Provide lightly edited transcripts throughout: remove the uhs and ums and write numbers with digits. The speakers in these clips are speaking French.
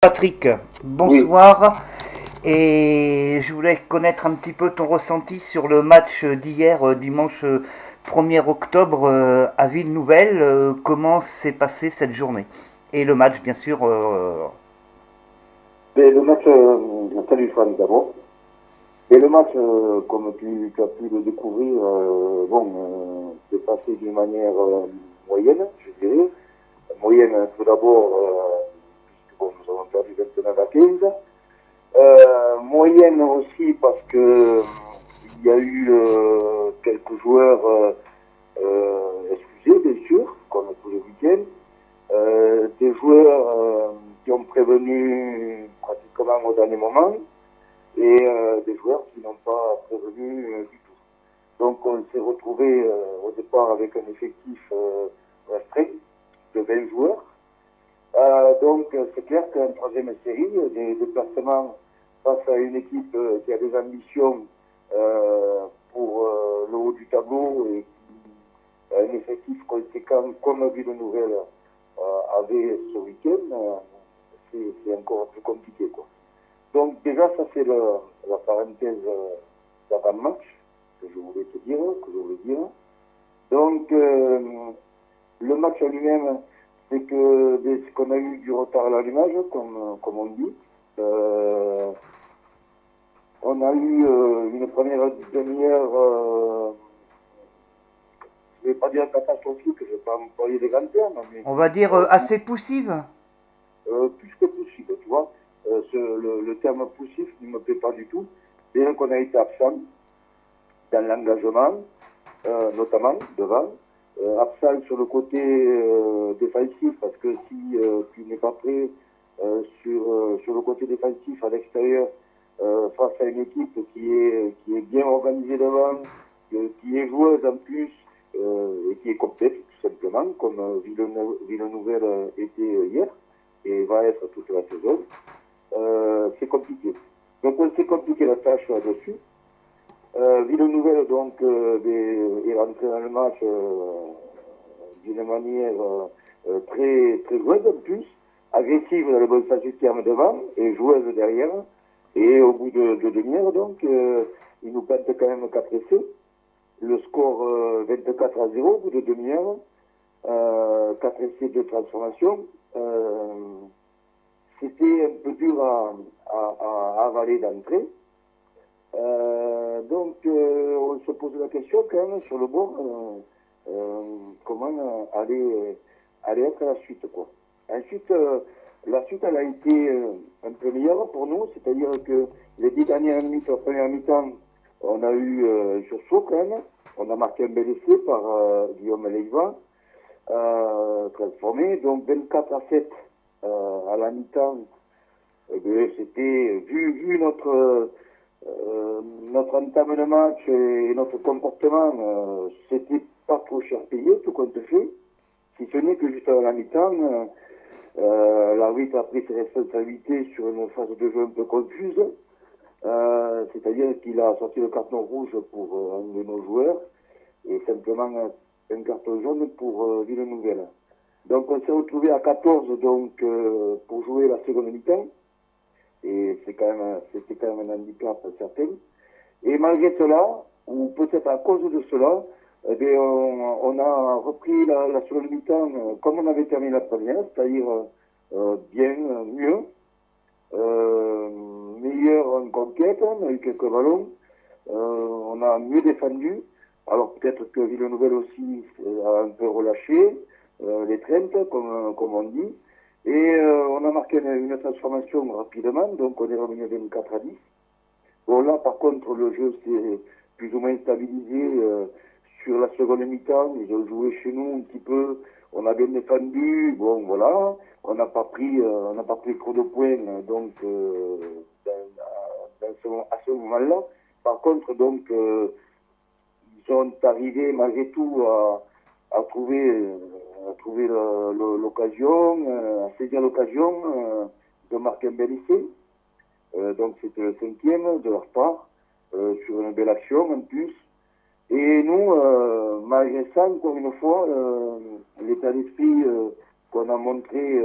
Patrick, Oui, bonsoir. Et je voulais connaître un petit peu ton ressenti sur le match d'hier, dimanche 1er octobre à Ville-Nouvelle. Comment s'est passée cette journée? Et le match, bien sûr. mais le match, salut Franck d'abord. Et le match, comme tu as pu le découvrir, s'est passé d'une manière moyenne, je dirais. Moyenne, tout d'abord, puisque bon, nous avons perdu 29 à 15. Moyenne aussi parce que il y a eu quelques joueurs excusés, bien sûr, comme tous les week-ends. Des joueurs qui ont prévenu pratiquement au dernier moment et des joueurs qui n'ont pas prévenu du tout. Donc on s'est retrouvé au départ avec un effectif restreint de 20 joueurs. C'est clair qu'en troisième série, des déplacements face à une équipe qui a des ambitions pour le haut du tableau et qui a un effectif conséquent comme Ville-Nouvelle avait ce week-end, c'est encore plus compliqué, quoi. Donc déjà, ça c'est la parenthèse d'avant-match que je voulais te dire, que je voulais dire. Donc le match en lui-même, c'est que ce qu'on a eu du retard à l'allumage, comme on dit. Euh, on a eu une première demi-heure, je ne vais pas dire catastrophique, je ne vais pas employer des grands termes, mais On va dire euh, assez poussive. plus que possible, tu vois. Le terme poussif ne me plaît pas du tout. Bien qu'on a été absent dans l'engagement, notamment devant. Absent sur le côté défensif, parce que si tu n'es pas prêt sur le côté défensif à l'extérieur, face à une équipe qui est bien organisée devant, qui est joueuse en plus, et qui est complète, tout simplement, comme Villeneuve était hier, et va être toute la saison, c'est compliqué. Donc on s'est compliqué la tâche là-dessus. Villeneuve donc est rentré dans le match d'une manière très très joueuse en plus, agressive dans le bon sens du terme devant et joueuse derrière. Et au bout de demi-heure donc, il nous plante quand même 4 essais. Le score 24-0 au bout de demi-heure, 4 essais de transformation. C'était un peu dur à avaler d'entrée. On se pose la question quand même sur le bord, comment aller être la suite, quoi. Ensuite, la suite, elle a été un peu meilleure pour nous, c'est-à-dire que les 10 dernières minutes, la première mi-temps, on a eu un sursaut quand même. On a marqué un bel essai par Guillaume Leiva, transformé, donc 24-7 à la mi-temps. C'était, vu notre entame de match et notre comportement, c'était pas trop cher payé, tout compte fait. Si ce n'est que juste à la mi-temps, l'arbitre a pris ses responsabilités sur une phase de jeu un peu confuse. C'est-à-dire qu'il a sorti le carton rouge pour un de nos joueurs et simplement un carton jaune pour Villeneuve. Donc on s'est retrouvé à 14 donc, pour jouer la seconde mi-temps. Et c'était quand même un handicap certain. Et malgré cela, ou peut-être à cause de cela, eh bien, on a repris la seconde mi-temps comme on avait terminé la première, c'est-à-dire bien, mieux, euh, meilleur en conquête, on a eu quelques ballons, on a mieux défendu. Alors peut-être que Villeneuve aussi a un peu relâché les craintes, comme on dit. Et on a marqué une transformation rapidement, donc on est revenu à 24-10. Bon là par contre le jeu s'est plus ou moins stabilisé sur la seconde mi-temps, ils ont joué chez nous un petit peu, on a bien défendu, bon voilà, on n'a pas pris trop de points donc à ce moment-là. Par contre donc ils sont arrivés malgré tout à trouver l'occasion, à saisir l'occasion de marquer un bel essai. Donc c'était le cinquième de leur part, sur une belle action en plus. Et nous, malgré ça, encore une fois, l'état d'esprit qu'on a montré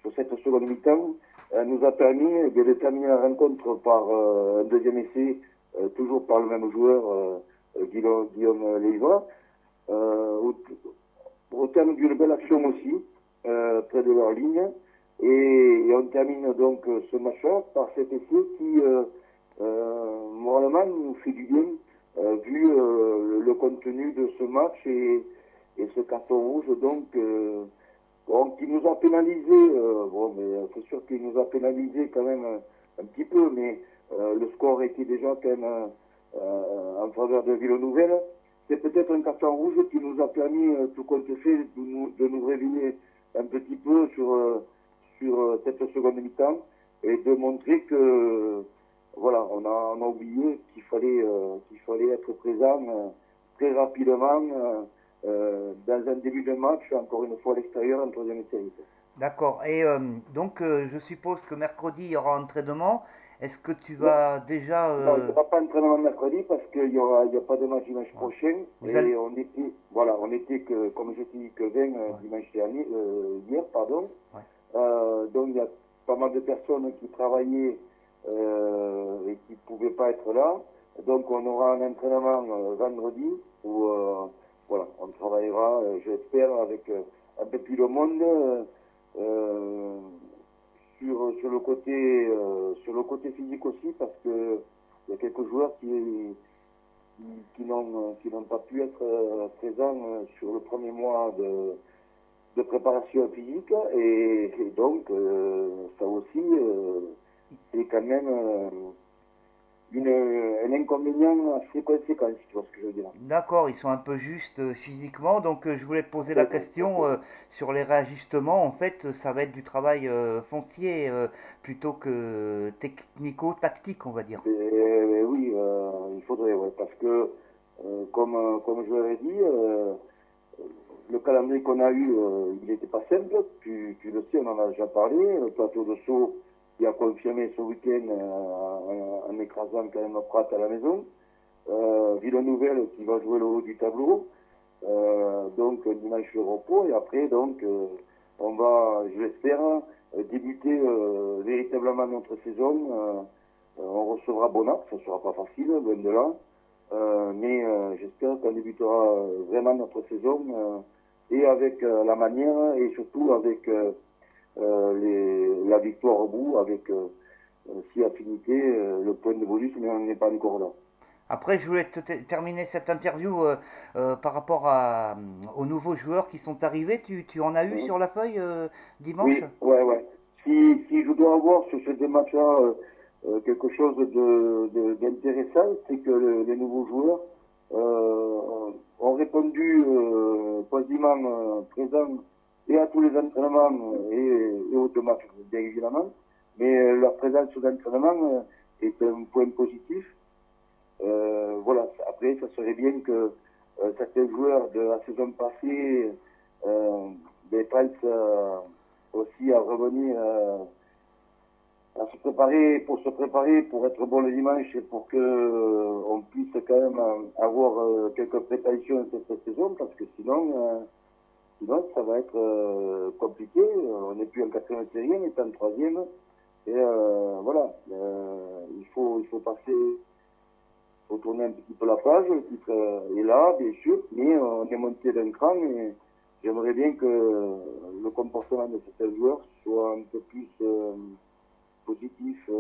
sur cette seconde mi-temps, nous a permis de terminer la rencontre par un deuxième essai, toujours par le même joueur, Guillaume Leiva, au terme d'une belle action aussi, près de leur ligne. Et on termine donc ce match-là par cet essai qui, moralement, nous fait du bien, vu le contenu de ce match et ce carton rouge, donc, bon, qui nous a pénalisé, bon, mais c'est sûr qu'il nous a pénalisé quand même un petit peu, mais le score était déjà quand même en faveur de Villeneuve. C'est peut-être un carton rouge qui nous a permis, tout compte fait, de nous réveiller un petit peu sur cette seconde mi-temps et de montrer que, voilà, on a oublié qu'il fallait être présent très rapidement dans un début de match, encore une fois à l'extérieur, en troisième série. D'accord. Et donc, je suppose que mercredi, il y aura un entraînement. Est-ce que tu Non, vas déjà... non, il n'y aura pas d'entraînement mercredi parce qu'il y a pas de match dimanche ouais. prochain. Vous allez... Et on était que, comme je t'ai dit, que 20 Ouais. dimanche dernier, hier, pardon. Ouais. Donc il y a pas mal de personnes qui travaillaient et qui ne pouvaient pas être là. Donc on aura un entraînement vendredi où voilà, on travaillera, j'espère, avec un peu plus de monde sur le côté physique aussi, parce que il y a quelques joueurs qui n'ont pas pu être présents sur le premier mois de préparation physique et donc ça aussi c'est quand même un inconvénient assez conséquent, si tu vois ce que je veux dire. D'accord, ils sont un peu justes physiquement, donc je voulais te poser la question sur les réajustements. En fait, ça va être du travail foncier plutôt que technico-tactique, on va dire. Oui, il faudrait, ouais, parce que comme je l'avais dit, le calendrier qu'on a eu, il n'était pas simple. Tu le sais, on en a déjà parlé. Le plateau de saut qui a confirmé ce week-end en écrasant quand même Prat à la maison. Villeneuve qui va jouer le haut du tableau. Donc dimanche le repos. Et après, donc, on va, je l'espère, débuter véritablement notre saison. On recevra Bonac, ça ne sera pas facile, loin de là. Mais j'espère qu'on débutera vraiment notre saison et avec la manière et surtout avec la victoire au bout, avec si affinité, le point de bonus, mais on n'est pas encore là. Après, je voulais terminer cette interview par rapport aux nouveaux joueurs qui sont arrivés. Tu en as eu Mhm. sur la feuille dimanche? Oui, ouais. Si je dois avoir sur ces deux matchs-là quelque chose d'intéressant, c'est que les nouveaux joueurs ont répondu quasiment présents et à tous les entraînements et aux deux matchs, bien évidemment. Mais leur présence aux entraînements est un point positif. Voilà, après, ça serait bien que certains joueurs de la saison passée pensent aussi à revenir à se préparer pour être bon le dimanche et pour que on puisse quand même avoir quelques prétentions cette saison, parce que sinon ça va être compliqué. On n'est plus en quatrième série, on est en troisième. Et voilà, il faut passer, faut tourner un petit peu la page. Le titre est là, bien sûr, mais on est monté d'un cran et j'aimerais bien que le comportement de certains joueurs soit un peu plus positif,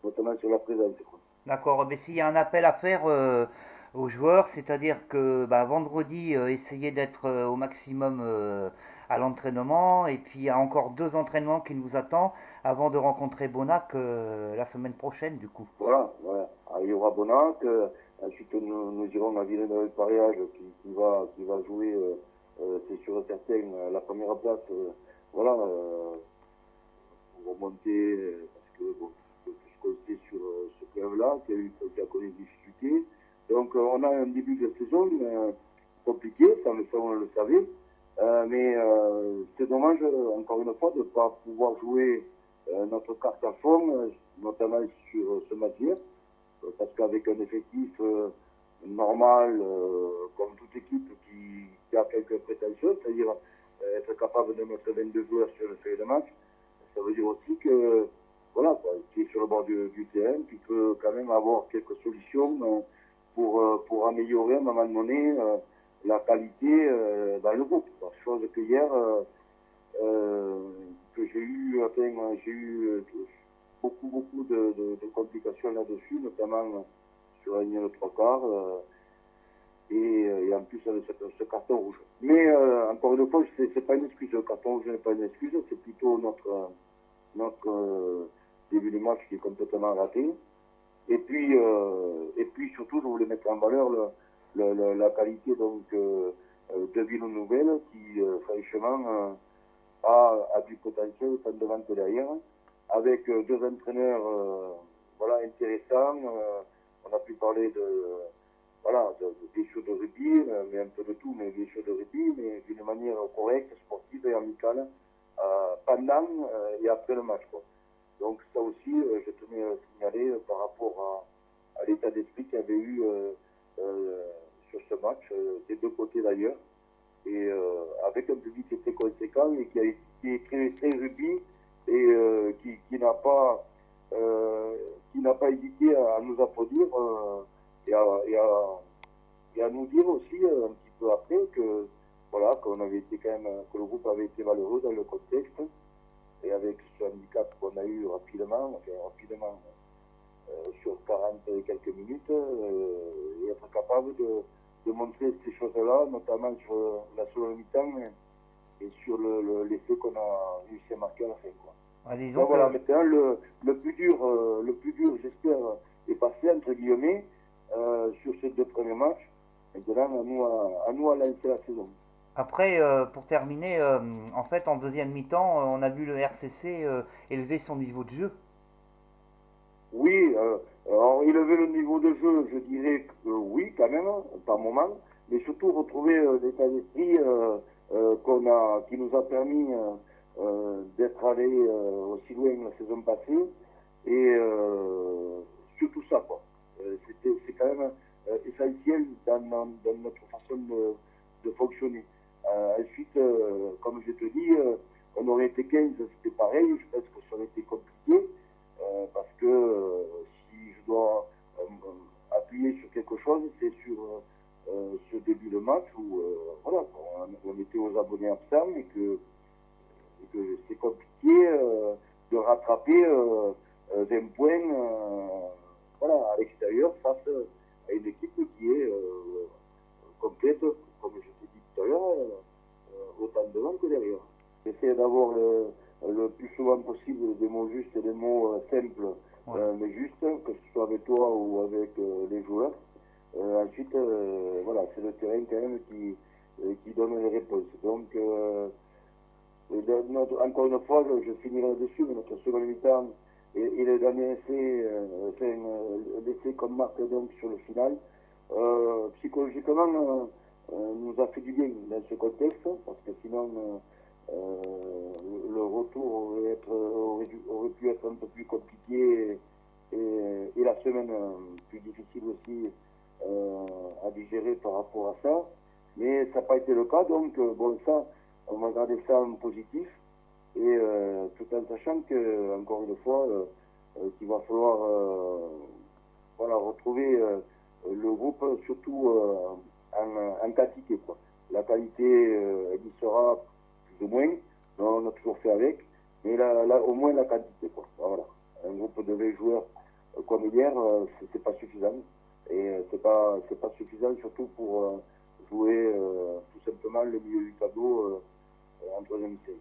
notamment sur la présence. D'accord, mais s'il y a un appel à faire aux joueurs, c'est-à-dire que bah, vendredi, essayez d'être au maximum à l'entraînement, et puis il y a encore 2 entraînements qui nous attendent avant de rencontrer Bonac la semaine prochaine, du coup. Voilà. Alors, il y aura Bonac, ensuite nous irons à Villeneuve-Paréage qui va jouer, c'est sûr et certain, la première place. Voilà, pour remonter, parce que bon, il faut plus compter sur ce club-là qui a connu des difficultés. Donc on a un début de saison compliqué, ça on le savait. Mais c'est dommage, encore une fois, de ne pas pouvoir jouer notre carte à fond, notamment sur ce match hier, parce qu'avec un effectif normal, comme toute équipe qui a quelques prétentions, c'est-à-dire être capable de mettre 22 joueurs sur le feuille de match, ça veut dire aussi que bord du terrain, tu peux quand même avoir quelques solutions pour améliorer à un moment donné la qualité dans le groupe. Chose que hier, que j'ai eu beaucoup de complications là-dessus, notamment sur la ligne de trois quarts, et en plus avec ce carton rouge. Mais encore une fois, c'est pas une excuse. Le carton rouge n'est pas une excuse, c'est plutôt notre début de match qui est complètement raté. Et puis surtout, je voulais mettre en valeur la qualité donc de Villeneuve qui franchement a du potentiel tant devant que derrière, avec deux entraîneurs voilà, intéressants. On a pu parler des choses de rugby, mais un peu de tout, mais des choses de rugby, mais d'une manière correcte, sportive et amicale, pendant et après le match, quoi. Donc ça aussi, je tenais à signaler par rapport à l'état d'esprit qu'il y avait eu sur ce match, des deux côtés d'ailleurs, et avec un public qui était conséquent et qui est très rugby et qui n'a pas hésité à nous applaudir et à nous dire aussi un petit peu après que voilà qu'on avait été quand même que le groupe avait été valeureux dans le contexte et avec ce handicap qu'on a eu rapidement sur 40 et quelques minutes et être capable de montrer ces choses-là, notamment sur la seconde mi-temps et sur l'effet qu'on a réussi à marquer à la fin, quoi. Donc voilà, maintenant le plus dur, j'espère, est passé entre guillemets sur ces deux premiers matchs. Maintenant, à nous à lancer la saison. Après, pour terminer, en fait, en deuxième mi-temps, on a vu le RCC élever son niveau de jeu. Oui, alors élever le niveau de jeu, je dirais que oui, quand même, par moment, mais surtout retrouver l'état d'esprit qui nous a permis d'être allé aussi loin la saison passée, et surtout ça, quoi. C'est quand même essentiel dans notre façon de fonctionner. Ensuite, comme je te dis, on aurait été 15, c'était pareil, je pense que ça aurait été compliqué. Parce que si je dois appuyer sur quelque chose, c'est sur ce début de match où voilà, on était aux abonnés absents et que c'est compliqué de rattraper 20 points voilà, à l'extérieur face à une équipe qui est complète, comme je t'ai dit tout à l'heure, autant devant que derrière. J'essaie d'avoir le plus souvent possible des mots justes et des mots simples, mais justes, que ce soit avec toi ou avec les joueurs. Ensuite, voilà, c'est le terrain quand même qui donne les réponses. Donc, encore une fois, je finirai dessus, mais notre seconde mi-temps et le dernier essai, l'essai qu'on marque donc sur le final, psychologiquement, nous a fait du bien dans ce contexte, parce que sinon, le retour aurait pu être un peu plus compliqué et la semaine plus difficile aussi à digérer par rapport à ça. Mais ça n'a pas été le cas, donc bon, ça, on va garder ça en positif et tout en sachant que, encore une fois, qu'il va falloir voilà, retrouver le groupe surtout en quantité, quoi. La qualité, elle y sera plus ou moins, on a toujours fait avec, mais là, au moins la quantité, quoi. Voilà. Un groupe de 20 joueurs comme hier, c'est pas suffisant. Et c'est pas suffisant surtout pour jouer tout simplement le milieu du tableau en troisième série.